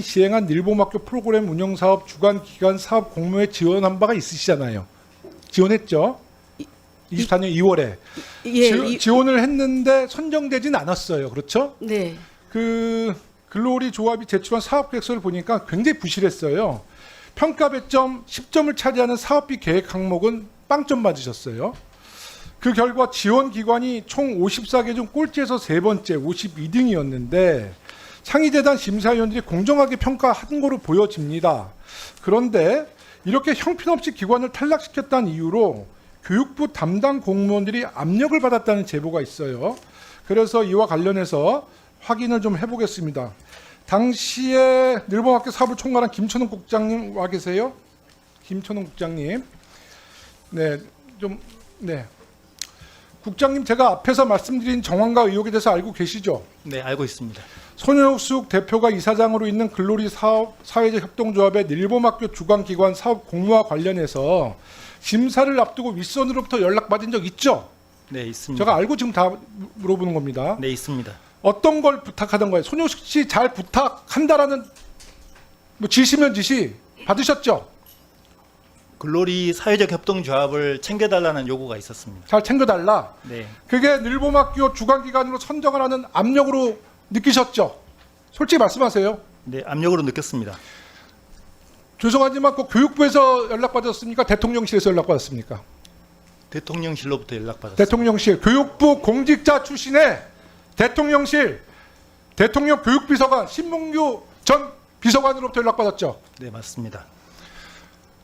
시행한 늘봄학교 프로그램 운영사업 주간 기간 사업 공모에 지원한 바가 있으시잖아요. 지원했죠? 24년 2월에 지원을 했는데 선정되진 않았어요. 그렇죠? 네. 그 글로리 조합이 제출한 사업 계획서를 보니까 굉장히 부실했어요. 평가 배점 10점을 차지하는 사업비 계획 항목은 빵점 맞으셨어요. 그 결과 지원 기관이 총 54개 중 꼴찌에서 세 번째 52등이었는데 창의재단 심사위원들이 공정하게 평가한 거로 보여집니다. 그런데 이렇게 형편없이 기관을 탈락시켰다는 이유로 교육부 담당 공무원들이 압력을 받았다는 제보가 있어요. 그래서 이와 관련해서 확인을 좀 해보겠습니다. 당시에 늘봄학교 사업을 총괄한 김천웅 국장님 와 계세요? 김천웅 국장님. 네. 국장님, 제가 앞에서 말씀드린 정황과 의혹에 대해서 알고 계시죠? 네, 알고 있습니다. 손효숙 대표가 이사장으로 있는 글로리 사회적 협동조합의 늘봄학교 주관기관 사업 공모와 관련해서 심사를 앞두고 윗선으로부터 연락받은 적 있죠? 네, 있습니다. 제가 알고 지금 다 물어보는 겁니다. 네, 있습니다. 어떤 걸 부탁하던 거예요? 손효숙 씨 잘 부탁한다라는 뭐 지시면 지시 받으셨죠? 글로리 사회적 협동조합을 챙겨달라는 요구가 있었습니다. 잘 챙겨달라. 네, 그게 늘봄학교 주관기관으로 선정을 하는 압력으로 느끼셨죠? 솔직히 말씀하세요. 네, 압력으로 느꼈습니다. 죄송하지만 그 교육부에서 연락받았습니까? 대통령실에서 연락받았습니까? 대통령실로부터 연락받았습니다. 대통령실, 교육부 공직자 출신의 대통령실, 대통령 교육비서관 신문규 전 비서관으로부터 연락받았죠. 네, 맞습니다.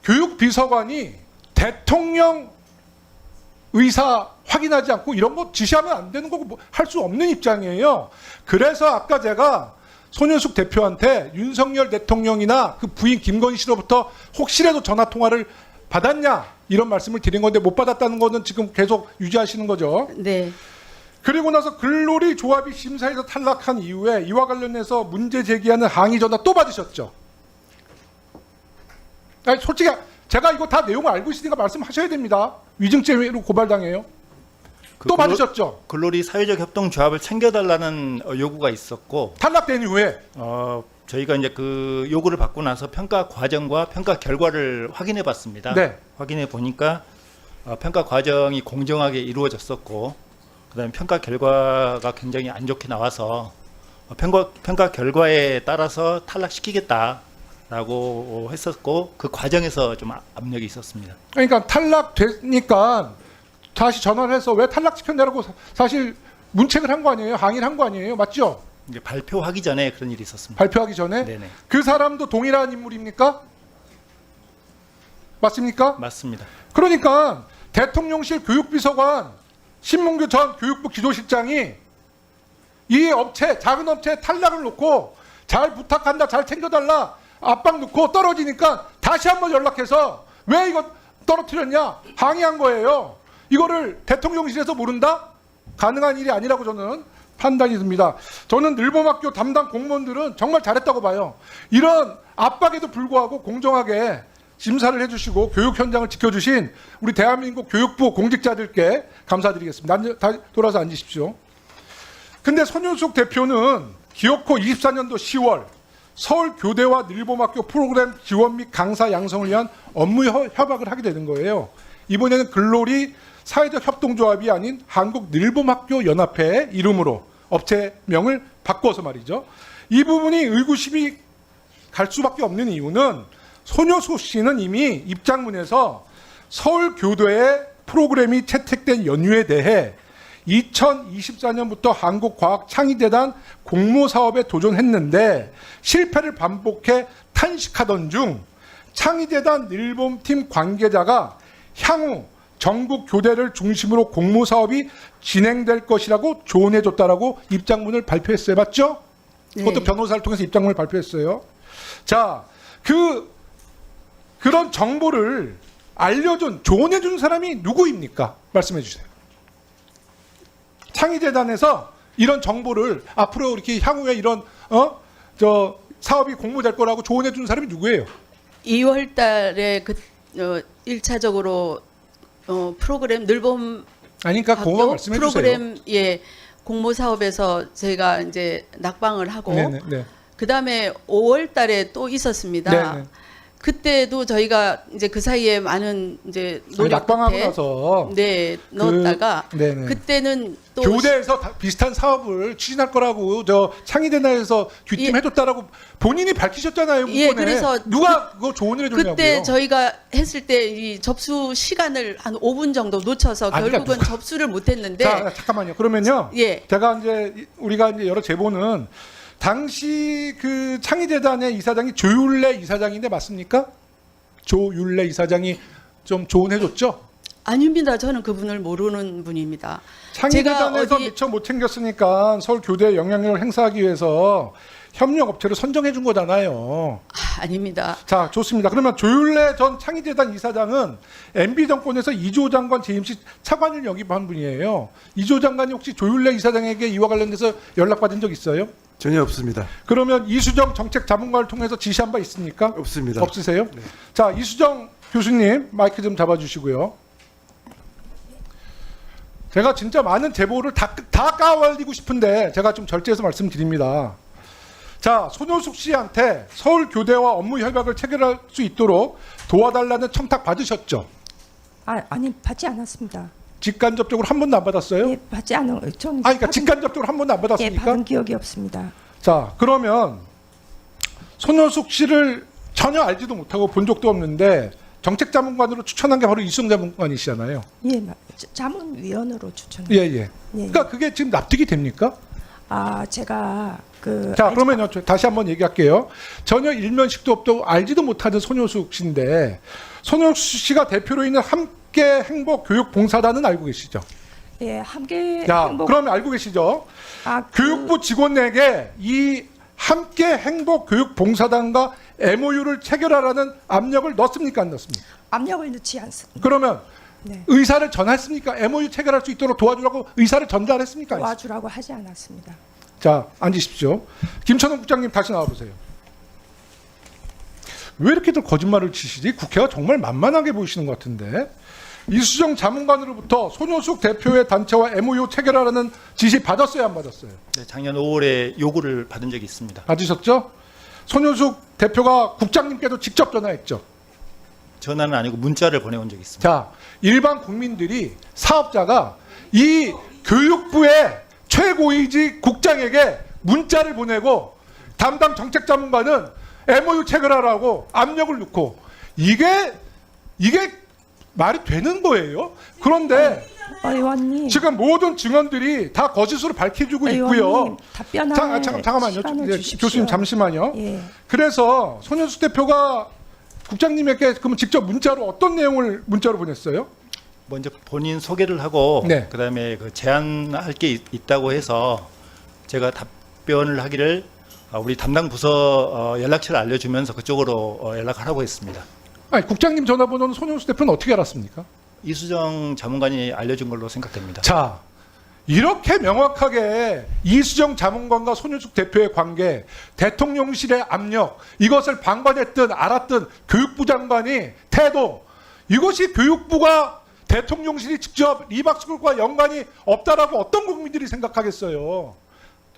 교육비서관이 대통령 의사 확인하지 않고 이런 거 지시하면 안 되는 거고 뭐 할 수 없는 입장이에요. 그래서 아까 제가 손윤숙 대표한테 윤석열 대통령이나 그 부인 김건희 씨로부터 혹시라도 전화 통화를 받았냐 이런 말씀을 드린 건데 못 받았다는 거는 지금 계속 유지하시는 거죠. 네. 그리고 나서 글로리 조합이 심사에서 탈락한 이후에 이와 관련해서 문제 제기하는 항의 전화 또 받으셨죠. 아니, 솔직히 제가 이거 다 내용을 알고 있으니까 말씀하셔야 됩니다. 위증죄로 고발당해요. 또 받으셨죠. 글로리 사회적 협동조합을 챙겨달라는 요구가 있었고 탈락된 이후에 저희가 이제 그 요구를 받고 나서 평가 과정과 평가 결과를 확인해 봤습니다. 네. 확인해 보니까 평가 과정이 공정하게 이루어졌었고 그다음에 평가 결과가 굉장히 안 좋게 나와서 평가 결과에 따라서 탈락시키겠다라고 했었고 그 과정에서 좀 압력이 있었습니다. 그러니까 탈락되니까 다시 전화를 해서 왜 탈락시켰냐고 사실 문책을 한 거 아니에요? 항의를 한 거 아니에요? 맞죠? 이제 발표하기 전에 그런 일이 있었습니다. 발표하기 전에? 네네. 그 사람도 동일한 인물입니까? 맞습니까? 맞습니다. 그러니까 대통령실 교육비서관 신문규 전 교육부 기조실장이 이 업체, 작은 업체 탈락을 놓고 잘 부탁한다, 잘 챙겨달라 압박 넣고 떨어지니까 다시 한번 연락해서 왜 이거 떨어뜨렸냐 항의한 거예요. 이거를 대통령실에서 모른다? 가능한 일이 아니라고 저는 판단이 듭니다. 저는 늘봄학교 담당 공무원들은 정말 잘했다고 봐요. 이런 압박에도 불구하고 공정하게 심사를 해주시고 교육 현장을 지켜주신 우리 대한민국 교육부 공직자들께 감사드리겠습니다. 돌아서 앉으십시오. 근데 손윤숙 대표는 기어코 24년도 10월 서울교대와 늘봄학교 프로그램 지원 및 강사 양성을 위한 업무 협약을 하게 되는 거예요. 이번에는 글로리 사회적 협동조합이 아닌 한국늘봄학교 연합회의 이름으로 업체명을 바꿔서 말이죠. 이 부분이 의구심이 갈 수밖에 없는 이유는 손효숙 씨는 이미 입장문에서 서울교대의 프로그램이 채택된 연유에 대해 2024년부터 한국과학창의재단 공모사업에 도전했는데 실패를 반복해 탄식하던 중 창의재단 늘봄팀 관계자가 향후 전국 교대를 중심으로 공모사업이 진행될 것이라고 조언해줬다라고 입장문을 발표했어요. 맞죠? 네. 그것도 변호사를 통해서 입장문을 발표했어요. 자, 그런 정보를 알려준, 조언해준 사람이 누구입니까? 말씀해 주세요. 창의재단에서 이런 정보를 앞으로 이렇게 향후에 이런 사업이 공모될 거라고 조언해준 사람이 누구예요? 2월 달에 1차적으로 프로그램 늘봄 아니, 그러니까 그거 말씀해 주세요. 프로그램 공모 사업에서 저희가 이제 낙방을 하고 네네. 그다음에 5월 달에 또 있었습니다. 네네. 그때도 저희가 이제 그 사이에 많은 이제 노력 낙방하고 끝에 나서 네, 넣었다가 네네. 그때는 또 교대에서 비슷한 사업을 추진할 거라고 저 창의대나에서 귀띔해줬다라고 본인이 밝히셨잖아요. 예, 문건에. 그래서 누가 그거 조언을 해줬냐고요. 그때 저희가 했을 때 이 접수 시간을 한 5분 정도 놓쳐서 그러니까 결국은 접수를 못했는데 자, 잠깐만요. 그러면요. 예. 제가 이제 우리가 이제 여러 제보는 당시 그 창의재단의 이사장이 조율래 이사장인데 맞습니까? 조율래 이사장이 좀 조언해줬죠. 아닙니다. 저는 그분을 모르는 분입니다. 창의재단에서 어디- 미처 못 챙겼으니까 서울 교대에 영향력을 행사하기 위해서 협력 업체를 선정해 준 거잖아요. 아닙니다. 자, 좋습니다. 그러면 조율래 전 창의재단 이사장은 MB 정권에서 이조 장관 재임 시 차관을 역임한 분이에요. 이조 장관이 혹시 조율래 이사장에게 이와 관련돼서 연락받은 적 있어요? 전혀 없습니다. 그러면 이수정 정책자문관을 통해서 지시한 바 있습니까? 없습니다. 없으세요? 자, 이수정 교수님 마이크 좀 잡아주시고요. 제가 진짜 많은 제보를 다 까발리고 싶은데 제가 좀 절제해서 말씀드립니다. 자, 손효숙 씨한테 서울 교대와 업무 협약을 체결할 수 있도록 도와달라는 청탁 받으셨죠? 아니 받지 않았습니다. 직간접적으로 한 번도 안 받았어요? 예, 받지 않은 저는 그러니까 직간접적으로 한 번도 안 예, 받았습니까? 받은 기억이 없습니다. 자, 그러면 손효숙 씨를 전혀 알지도 못하고 본 적도 없는데 정책자문관으로 추천한 게 바로 이수정 자문관이시잖아요. 예, 자문위원으로 추천. 예, 예. 예. 그러니까 그게 지금 납득이 됩니까? 제가 그 자, 그러면요. 다시 한번 얘기할게요. 전혀 일면식도 없고 알지도 못하는 손효숙 씨인데 손효숙 씨가 대표로 있는 함께 행복 교육 봉사단은 알고 계시죠? 예, 함께 자, 행복 그러면 알고 계시죠? 교육부 직원에게 이 함께 행복 교육 봉사단과 MOU를 체결하라는 압력을 넣습니까? 안 넣습니까? 압력을 넣지 않습니다. 그러면 네. 의사를 전했습니까? MOU 체결할 수 있도록 도와주라고 의사를 전달했습니까? 안 했습니까? 도와주라고 하지 않았습니다. 자, 앉으십시오. 김천웅 국장님 다시 나와보세요. 왜 이렇게들 거짓말을 치시지? 국회가 정말 만만하게 보이시는 것 같은데. 이수정 자문관으로부터 손효숙 대표의 단체와 MOU 체결하라는 지시 받았어요, 안 받았어요? 네, 작년 5월에 요구를 받은 적이 있습니다. 받으셨죠? 손효숙 대표가 국장님께도 직접 전화했죠. 전화는 아니고 문자를 보내온 적이 있습니다. 자, 일반 국민들이 사업자가 이 교육부의 최고위직 국장에게 문자를 보내고 담당 정책자문관은 MOU 체결하라고 압력을 넣고 이게 말이 되는 거예요? 그런데 의원님, 지금 모든 증언들이 다 거짓으로 밝혀주고 있고요. 의원님 답변할 잠깐만요. 시간을 예, 주십시오. 교수님 잠시만요. 예. 그래서 손현숙 대표가 국장님에게 그럼 직접 문자로 어떤 내용을 문자로 보냈어요? 먼저 본인 소개를 하고 네. 그다음에 그 제안할 게 있다고 해서 제가 답변을 하기를 우리 담당 부서 연락처를 알려주면서 그쪽으로 연락하라고 했습니다. 아니, 국장님 전화번호는 손현숙 대표는 어떻게 알았습니까? 이수정 자문관이 알려준 걸로 생각됩니다. 자, 이렇게 명확하게 이수정 자문관과 손윤숙 대표의 관계, 대통령실의 압력, 이것을 방관했든 알았든 교육부 장관이 태도, 이것이 교육부가 대통령실이 직접 리박스쿨과 연관이 없다라고 어떤 국민들이 생각하겠어요.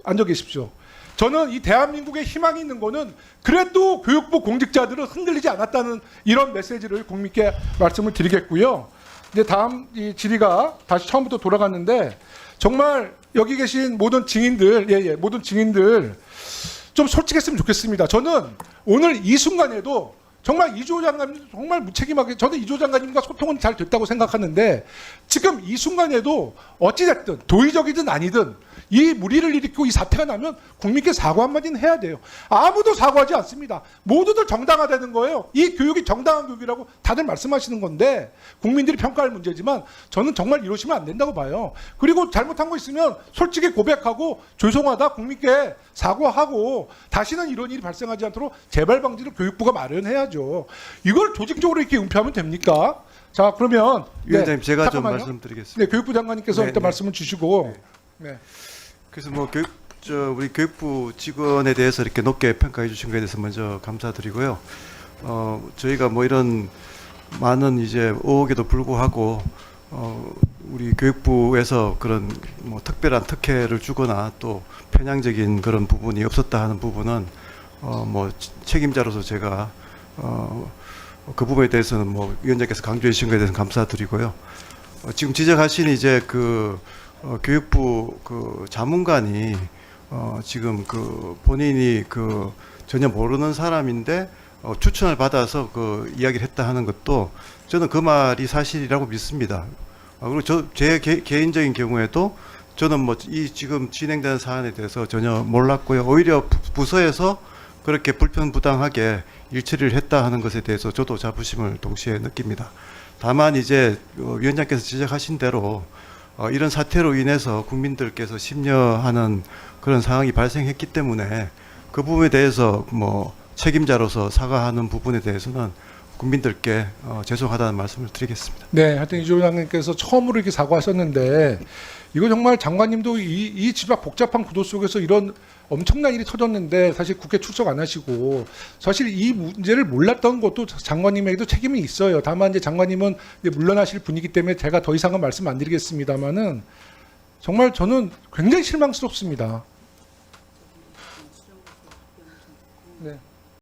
앉아 계십시오. 저는 이 대한민국에 희망이 있는 거는 그래도 교육부 공직자들은 흔들리지 않았다는 이런 메시지를 국민께 말씀을 드리겠고요. 이제 다음 이 질의가 다시 처음부터 돌아갔는데 정말 여기 계신 모든 증인들, 모든 증인들 좀 솔직했으면 좋겠습니다. 저는 오늘 이 순간에도 정말 이조 장관님 정말 무책임하게 저는 이조 장관님과 소통은 잘 됐다고 생각하는데 지금 이 순간에도 어찌됐든 도의적이든 아니든 이 무리를 일으키고 이 사태가 나면 국민께 사과 한마디는 해야 돼요. 아무도 사과하지 않습니다. 모두들 정당화되는 거예요. 이 교육이 정당한 교육이라고 다들 말씀하시는 건데 국민들이 평가할 문제지만 저는 정말 이러시면 안 된다고 봐요. 그리고 잘못한 거 있으면 솔직히 고백하고 죄송하다 국민께 사과하고 다시는 이런 일이 발생하지 않도록 재발 방지를 교육부가 마련해야죠. 이걸 조직적으로 이렇게 은폐하면 됩니까? 자, 그러면 위원장님, 제가 좀 잠깐만요. 말씀드리겠습니다. 네, 교육부 장관님께서 네, 일단 네. 말씀을 주시고 네. 그래서 뭐 우리 교육부 직원에 대해서 이렇게 높게 평가해 주신 것에 대해서 먼저 감사드리고요. 저희가 뭐 이런 많은 이제 의혹에도 불구하고 우리 교육부에서 그런 뭐 특별한 특혜를 주거나 또 편향적인 그런 부분이 없었다 하는 부분은 뭐 책임자로서 제가 그 부분에 대해서는 뭐 위원장께서 강조해 주신 것에 대해서 감사드리고요. 지금 지적하신 이제 교육부 자문관이 지금 본인이 전혀 모르는 사람인데 추천을 받아서 이야기를 했다 하는 것도 저는 그 말이 사실이라고 믿습니다. 그리고 제 개인적인 경우에도 저는 뭐 이 지금 진행되는 사안에 대해서 전혀 몰랐고요. 오히려 부서에서 그렇게 불편부당하게 일처리를 했다 하는 것에 대해서 저도 자부심을 동시에 느낍니다. 다만 이제 위원장께서 지적하신 대로 이런 사태로 인해서 국민들께서 심려하는 그런 상황이 발생했기 때문에 그 부분에 대해서 뭐 책임자로서 사과하는 부분에 대해서는 국민들께 죄송하다는 말씀을 드리겠습니다. 네, 하여튼 이조 장관님께서 처음으로 이렇게 사과하셨는데 이거 정말 장관님도 이 집합 복잡한 구도 속에서 이런 엄청난 일이 터졌는데 사실 국회 출석 안 하시고 사실 이 문제를 몰랐던 것도 장관님에게도 책임이 있어요. 다만 이제 장관님은 이제 물러나실 분이기 때문에 제가 더 이상은 말씀 안 드리겠습니다만은 정말 저는 굉장히 실망스럽습니다. 네.